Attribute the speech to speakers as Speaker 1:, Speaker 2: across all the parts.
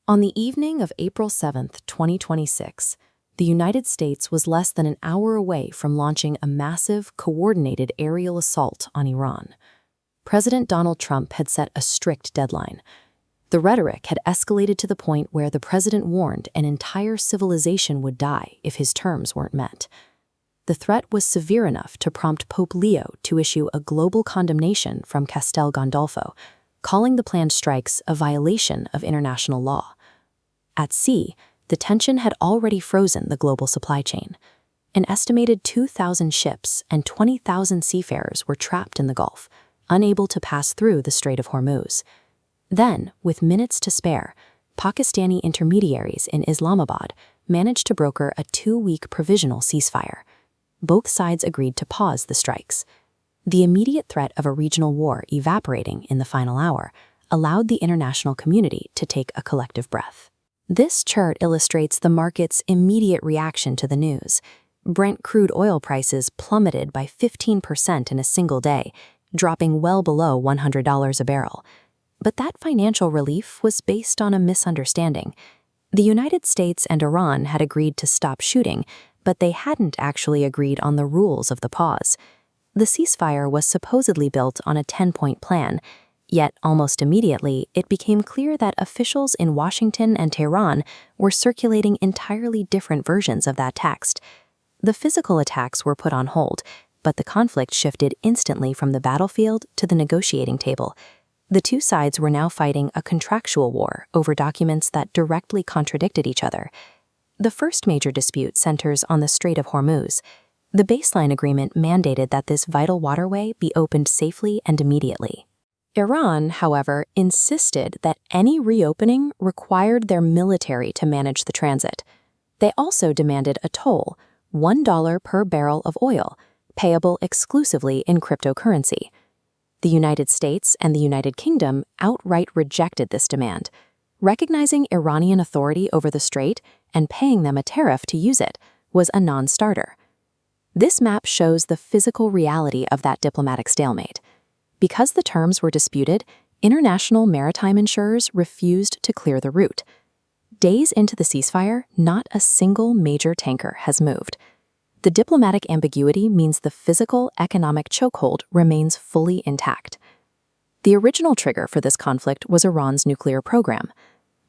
Speaker 1: On the evening of April 7, 2026, the United States was less than an hour away from launching a massive, coordinated aerial assault on Iran. President Donald Trump had set a strict deadline. The rhetoric had escalated to the point where the president warned an entire civilization would die if his terms weren't met. The threat was severe enough to prompt Pope Leo to issue a global condemnation from Castel Gandolfo, calling the planned strikes a violation of international law. At sea, the tension had already frozen the global supply chain. An estimated 2,000 ships and 20,000 seafarers were trapped in the Gulf, unable to pass through the Strait of Hormuz. Then, with minutes to spare, Pakistani intermediaries in Islamabad managed to broker a 2-week provisional ceasefire. Both sides agreed to pause the strikes. The immediate threat of a regional war evaporating in the final hour allowed the international community to take a collective breath. This chart illustrates the market's immediate reaction to the news. Brent crude oil prices plummeted by 15% in a single day, dropping well below $100 a barrel. But that financial relief was based on a misunderstanding. The United States and Iran had agreed to stop shooting, but they hadn't actually agreed on the rules of the pause. The ceasefire was supposedly built on a 10-point plan, yet almost immediately it became clear that officials in Washington and Tehran were circulating entirely different versions of that text. The physical attacks were put on hold, but the conflict shifted instantly from the battlefield to the negotiating table. The two sides were now fighting a contractual war over documents that directly contradicted each other. The first major dispute centers on the Strait of Hormuz. The baseline agreement mandated that this vital waterway be opened safely and immediately. Iran, however, insisted that any reopening required their military to manage the transit. They also demanded a toll, $1 per barrel of oil, payable exclusively in cryptocurrency. The United States and the United Kingdom outright rejected this demand. Recognizing Iranian authority over the strait and paying them a tariff to use it was a non-starter. This map shows the physical reality of that diplomatic stalemate. Because the terms were disputed, international maritime insurers refused to clear the route. Days into the ceasefire, not a single major tanker has moved. The diplomatic ambiguity means the physical economic chokehold remains fully intact. The original trigger for this conflict was Iran's nuclear program.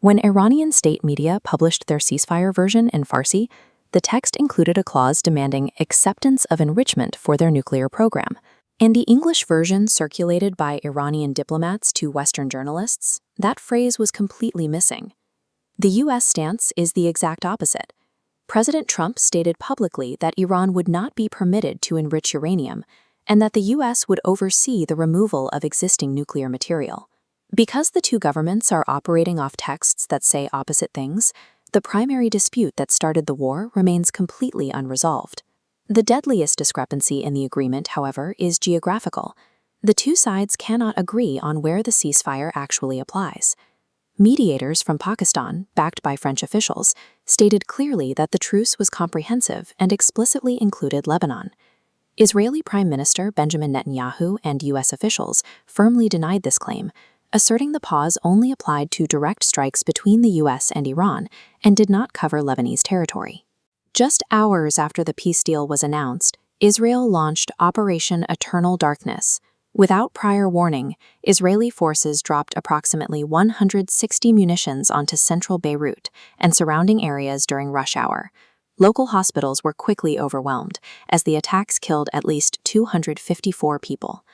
Speaker 1: When Iranian state media published their ceasefire version in Farsi, the text included a clause demanding acceptance of enrichment for their nuclear program. In the English version circulated by Iranian diplomats to Western journalists, that phrase was completely missing. The U.S. stance is the exact opposite. President Trump stated publicly that Iran would not be permitted to enrich uranium, and that the U.S. would oversee the removal of existing nuclear material. Because the two governments are operating off texts that say opposite things, the primary dispute that started the war remains completely unresolved. The deadliest discrepancy in the agreement, however, is geographical. The two sides cannot agree on where the ceasefire actually applies. Mediators from Pakistan, backed by French officials, stated clearly that the truce was comprehensive and explicitly included Lebanon. Israeli Prime Minister Benjamin Netanyahu and U.S. officials firmly denied this claim, asserting the pause only applied to direct strikes between the U.S. and Iran and did not cover Lebanese territory. Just hours after the peace deal was announced, Israel launched Operation Eternal Darkness. Without prior warning, Israeli forces dropped approximately 160 munitions onto central Beirut and surrounding areas during rush hour. Local hospitals were quickly overwhelmed, as the attacks killed at least 254 people.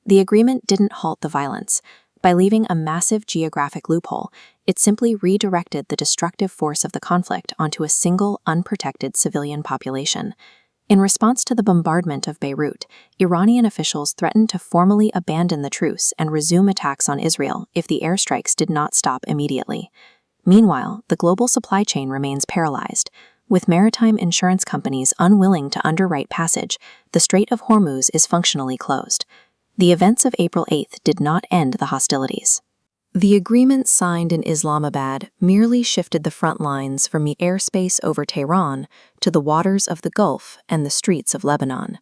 Speaker 1: The agreement didn't halt the violence. By leaving a massive geographic loophole, it simply redirected the destructive force of the conflict onto a single, unprotected civilian population. In response to the bombardment of Beirut, Iranian officials threatened to formally abandon the truce and resume attacks on Israel if the airstrikes did not stop immediately. Meanwhile, the global supply chain remains paralyzed. With maritime insurance companies unwilling to underwrite passage, the Strait of Hormuz is functionally closed. The events of April 8th did not end the hostilities. The agreement signed in Islamabad merely shifted the front lines from the airspace over Tehran to the waters of the Gulf and the streets of Lebanon.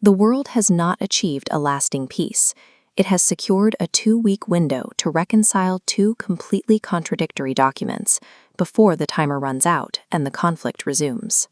Speaker 1: The world has not achieved a lasting peace. It has secured a 2-week window to reconcile two completely contradictory documents before the timer runs out and the conflict resumes.